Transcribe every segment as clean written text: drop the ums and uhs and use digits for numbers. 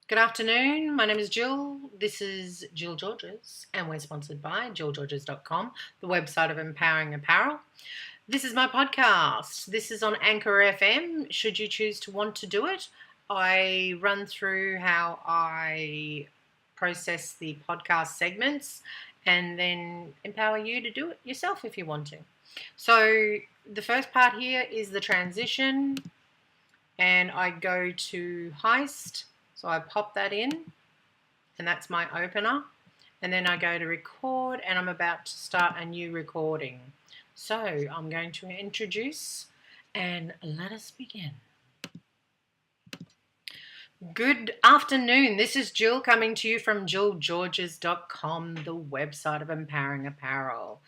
Good afternoon. My name is Jill. This is Jill Georges, and we're sponsored by jillgeorges.com, the website of Empowering Apparel. This is my podcast. This is on Anchor FM, should you choose to want to do it. I run through how I process the podcast segments and then empower you to do it yourself if you want to. So the first part here is the transition, and I go to Heist. So I pop that in, and that's my opener. And then I go to record, and I'm about to start a new recording. So I'm going to introduce, and let us begin. Good afternoon. This is Jill coming to you from jillgeorges.com, the website of Empowering Apparel.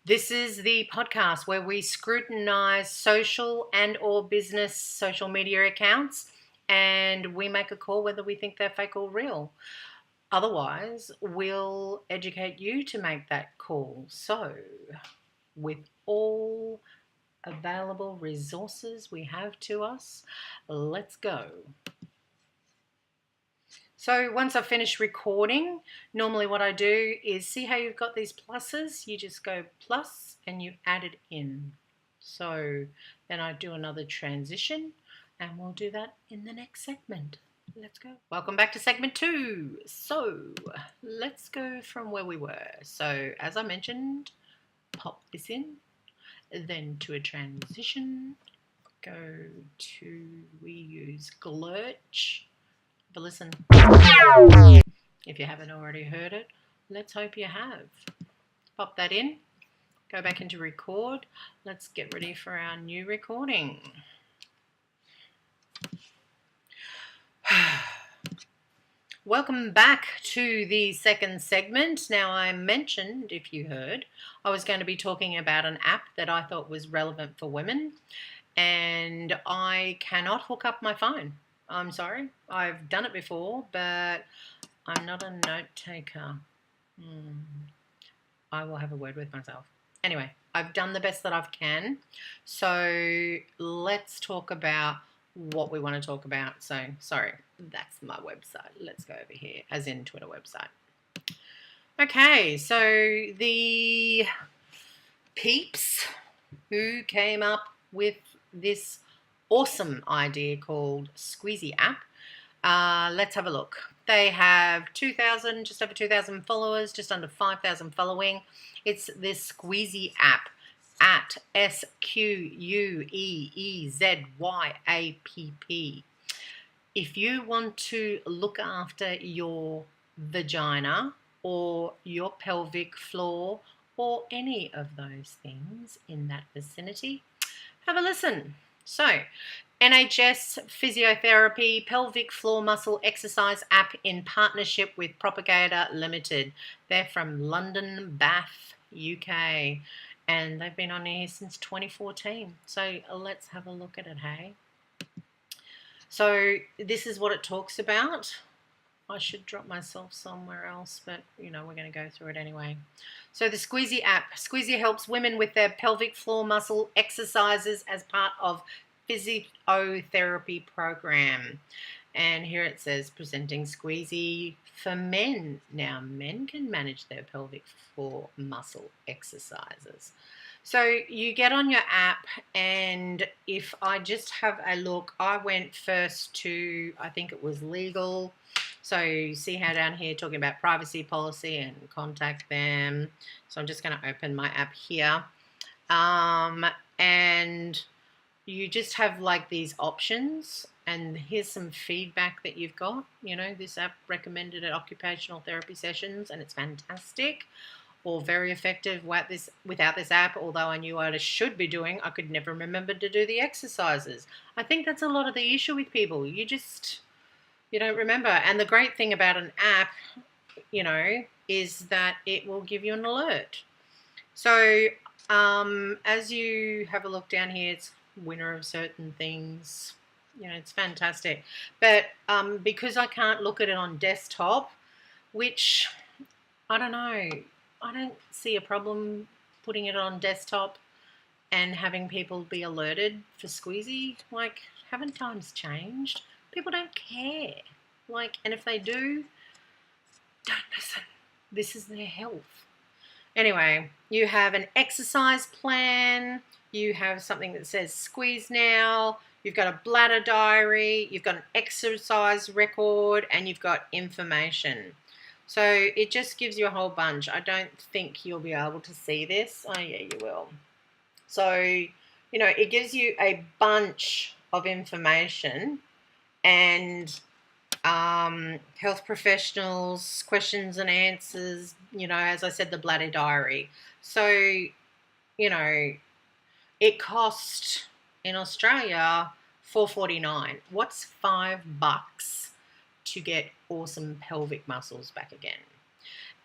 This is the podcast where we scrutinize social and or business social media accounts, and we make a call whether we think they're fake or real. Otherwise, we'll educate you to make that call. So, with all available resources we have to us, let's go. So once I've finished recording, normally what I do is, see how you've got these pluses? You just go plus and you add it in. So then I do another transition, and we'll do that in the next segment. Let's go. Welcome back to segment 2. So let's go from where we were. So as I mentioned, pop this in, then to a transition, go to, we use Glurch. But listen, if you haven't already heard it, let's hope you have. Pop that in, go back into record. Let's get ready for our new recording. Welcome back to the second segment. Now, I mentioned, if you heard, I was going to be talking about an app that I thought was relevant for women, and I cannot hook up my phone. I'm sorry. I've done it before, but I'm not a note taker. I will have a word with myself. Anyway, I've done the best that I can. So let's talk about what we want to talk about. So, sorry, that's my website. Let's go over here, as in Twitter website. Okay, so the peeps who came up with this awesome idea called Squeezy app. Let's have a look. They have 2,000, just over 2,000 followers, just under 5,000 following. It's this Squeezy app at SQUEEZYAPP. If you want to look after your vagina or your pelvic floor or any of those things in that vicinity, have a listen. So, NHS Physiotherapy Pelvic Floor Muscle Exercise app in partnership with Propagator Limited. They're from London, Bath, UK, and they've been on here since 2014. So let's have a look at it, hey? So this is what it talks about. I should drop myself somewhere else, but we're going to go through it anyway. So the Squeezy app. Squeezy helps women with their pelvic floor muscle exercises as part of physiotherapy program. And here it says presenting Squeezy for men. Now, men can manage their pelvic floor muscle exercises. So you get on your app, and if I just have a look, I went first to, I think it was legal. So you see how down here talking about privacy policy and contact them. So I'm just going to open my app here. And you just have like these options, and here's some feedback that you've got. This app recommended at occupational therapy sessions, and it's fantastic, or very effective without this app. Although I knew what I should be doing, I could never remember to do the exercises. I think that's a lot of the issue with people. You don't remember. And the great thing about an app, is that it will give you an alert. So as you have a look down here, it's winner of certain things. It's fantastic. But because I can't look at it on desktop, which I don't know, I don't see a problem putting it on desktop and having people be alerted for Squeezy. Like, haven't times changed? People don't care. And if they do, don't listen. This is their health. Anyway, you have an exercise plan. You have something that says squeeze now. You've got a bladder diary. You've got an exercise record, and you've got information. So it just gives you a whole bunch. I don't think you'll be able to see this. Oh, yeah, you will. So, it gives you a bunch of information and health professionals, questions and answers, as I said, the bladder diary. So, it cost in Australia $4.49. What's $5 to get awesome pelvic muscles back again?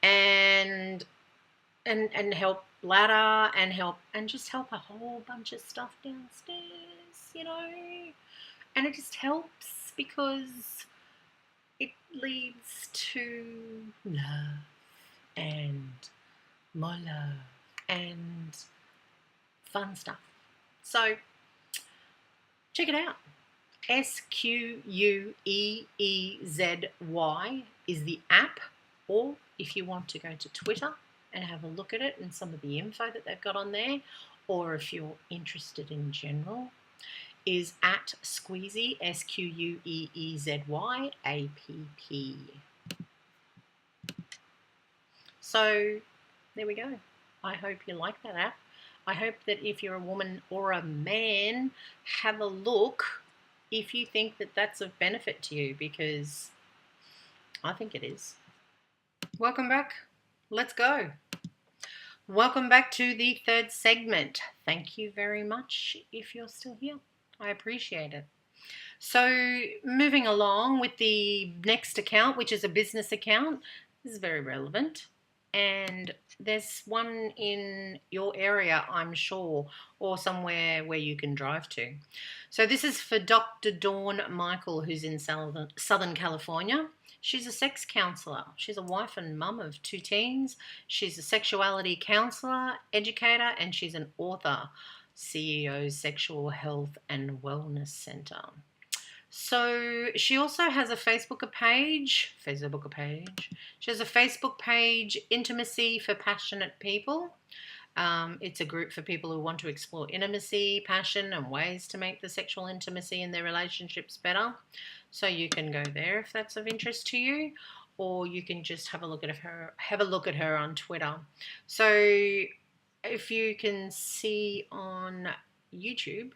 And help bladder and just help a whole bunch of stuff downstairs, and it just helps because it leads to love and more love and fun stuff. So check it out. SQUEEZY is the app, or if you want to go to Twitter and have a look at it and some of the info that they've got on there, or if you're interested in general, is at Squeezy, SQUEEZY APP. So there we go. I hope you like that app. I hope that if you're a woman or a man, have a look if you think that that's of benefit to you, because I think it is. Welcome back. Let's go. Welcome back to the third segment. Thank you very much if you're still here. I appreciate it. So moving along with the next account, which is a business account. This is very relevant. And there's one in your area, I'm sure, or somewhere where you can drive to. So this is for Dr. Dawn Michael, who's in Southern California. She's a sex counselor. She's a wife and mum of 2 teens. She's a sexuality counselor, educator, and she's an author, CEO, Sexual Health and Wellness Center. So she also has a Facebook page. She has a Facebook page, Intimacy for Passionate People. It's a group for people who want to explore intimacy, passion, and ways to make the sexual intimacy in their relationships better. So you can go there if that's of interest to you, or you can just have a look at her on Twitter. So if you can see on YouTube,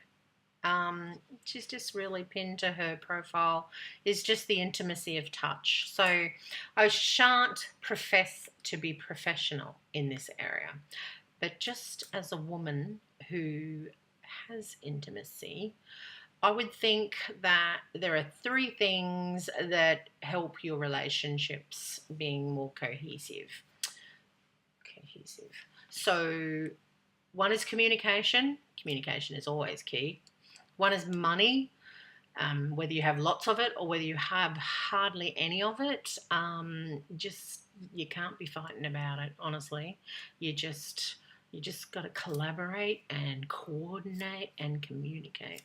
she's just really pinned to her profile is just the intimacy of touch. So I shan't profess to be professional in this area, but just as a woman who has intimacy, I would think that there are 3 things that help your relationships being more cohesive. So one is communication. Communication is always key. One is money, whether you have lots of it or whether you have hardly any of it. You can't be fighting about it, honestly. You just got to collaborate and coordinate and communicate.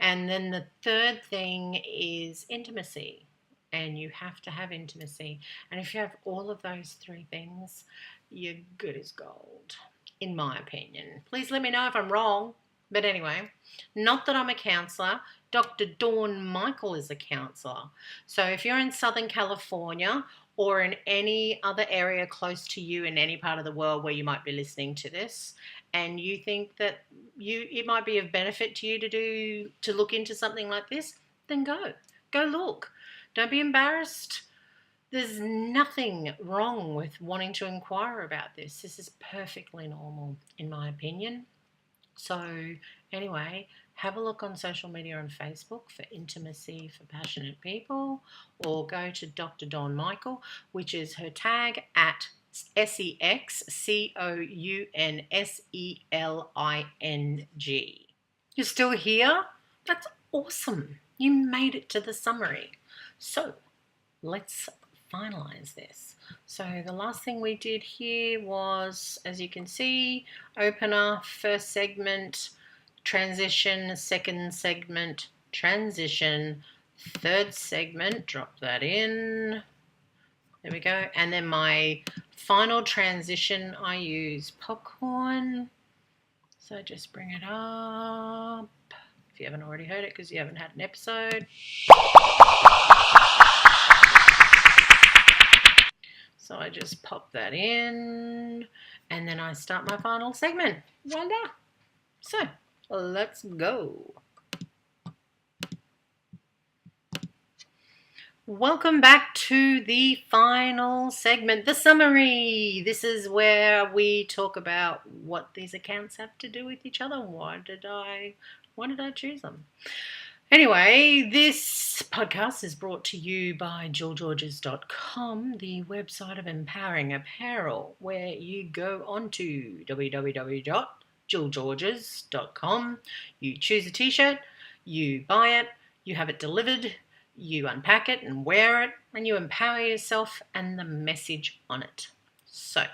And then the third thing is intimacy, and you have to have intimacy. And if you have all of those 3 things, you're good as gold, in my opinion. Please let me know if I'm wrong. But anyway, not that I'm a counsellor. Dr. Dawn Michael is a counsellor. So if you're in Southern California or in any other area close to you in any part of the world where you might be listening to this, and you think that it might be of benefit to you to look into something like this, then go look. Don't be embarrassed. There's nothing wrong with wanting to inquire about this. This is perfectly normal, in my opinion. So anyway, have a look on social media on Facebook for Intimacy for Passionate People, or go to Dr. Dawn Michael, which is her tag at SEXCOUNSELING. You're still here? That's awesome. You made it to the summary. So let's finalize this. So the last thing we did here was, as you can see, opener, first segment, transition, second segment, transition, third segment, drop that in. There we go. And then my final transition, I use popcorn. So just bring it up. If you haven't already heard it because you haven't had an episode. So I just pop that in and then I start my final segment. Voila. So let's go. Welcome back to the final segment, the summary. This is where we talk about what these accounts have to do with each other. Why did I choose them? Anyway, this podcast is brought to you by JillGeorges.com, the website of empowering apparel, where you go onto www.JillGeorges.com, you choose a t-shirt, you buy it, you have it delivered, you unpack it and wear it, and you empower yourself and the message on it. So,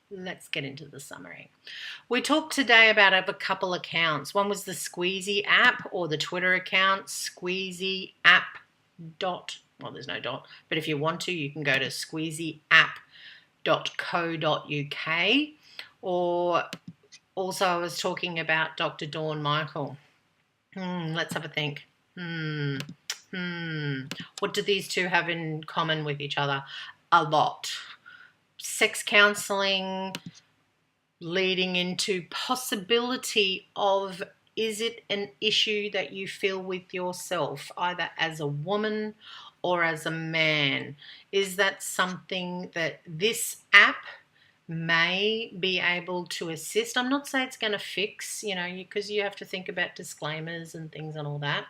let's get into the summary. We talked today about a couple accounts. One was the Squeezy app or the Twitter account, Squeezy app dot, well, there's no dot, but if you want to, you can go to squeezyapp.co.uk. Or also I was talking about Dr. Dawn Michael. Let's have a think. What do these two have in common with each other? A lot. Sex counseling leading into possibility of, is it an issue that you feel with yourself, either as a woman or as a man? Is that something that this app may be able to assist? I'm not saying it's going to fix, because you have to think about disclaimers and things and all that.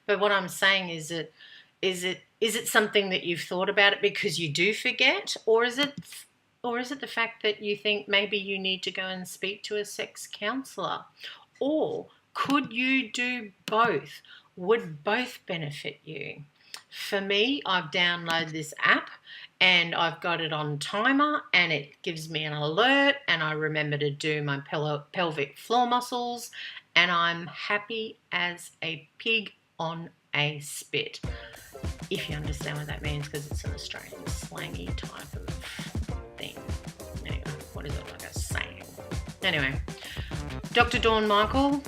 But what I'm saying is that, is it something that you've thought about it because you do forget, or is it the fact that you think maybe you need to go and speak to a sex counsellor? Or could you do both? Would both benefit you? For me, I've downloaded this app and I've got it on timer and it gives me an alert and I remember to do my pelvic floor muscles and I'm happy as a pig on a spit. If you understand what that means, because it's an Australian slangy type of thing. Anyway, what is it, like a saying? Anyway, Dr. Dawn Michael,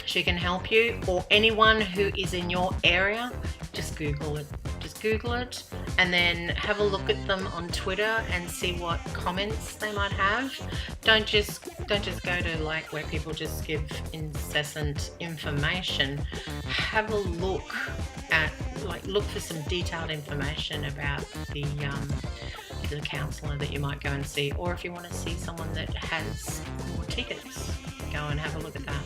she can help you, or anyone who is in your area. Just Google it. Just Google it and then have a look at them on Twitter and see what comments they might have. Don't just go to like where people just give incessant information. Have a look at, look for some detailed information about the counsellor that you might go and see, or if you want to see someone that has more tickets, go and have a look at that.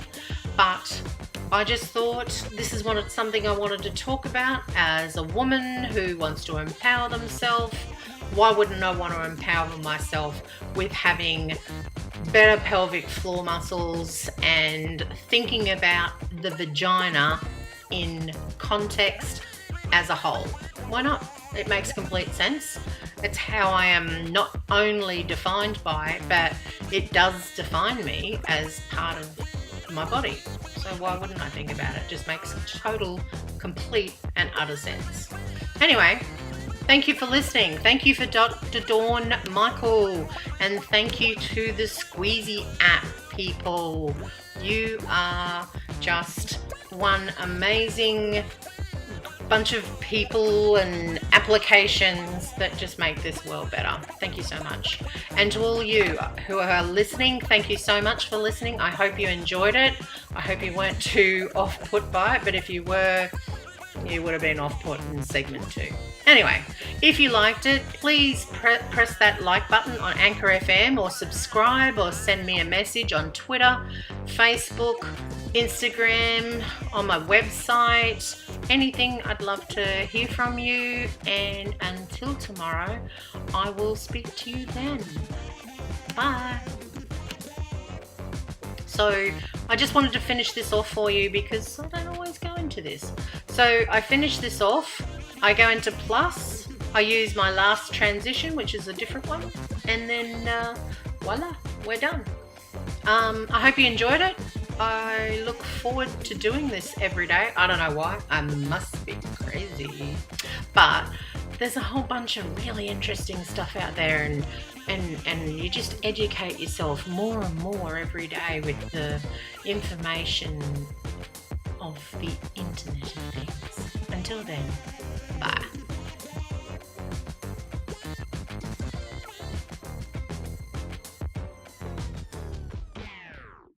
But I just thought this is something I wanted to talk about as a woman who wants to empower themselves. Why wouldn't I want to empower myself with having better pelvic floor muscles and thinking about the vagina in context as a whole? Why not? It makes complete sense. It's how I am not only defined by, but it does define me as part of my body. So why wouldn't I think about it? Just makes total, complete and utter sense. Anyway, thank you for listening. Thank you for Dr. Dawn Michael. And thank you to the Squeezy app people. You are just one amazing bunch of people and applications that just make this world better. Thank you so much. And to all you who are listening, thank you so much for listening. I hope you enjoyed it. I hope you weren't too off-put by it, but if you were, you would have been off-put in segment 2. Anyway, if you liked it, please press that like button on Anchor FM, or subscribe, or send me a message on Twitter, Facebook, Instagram, on my website. Anything, I'd love to hear from you. And until tomorrow, I will speak to you then. Bye. So I just wanted to finish this off for you because I don't always go into this. So I finish this off. I go into plus. I use my last transition, which is a different one. And then voila, we're done. I hope you enjoyed it. I look forward to doing this every day. I don't know why. I must be crazy. But there's a whole bunch of really interesting stuff out there, and you just educate yourself more and more every day with the information of the Internet of Things. Until then, bye.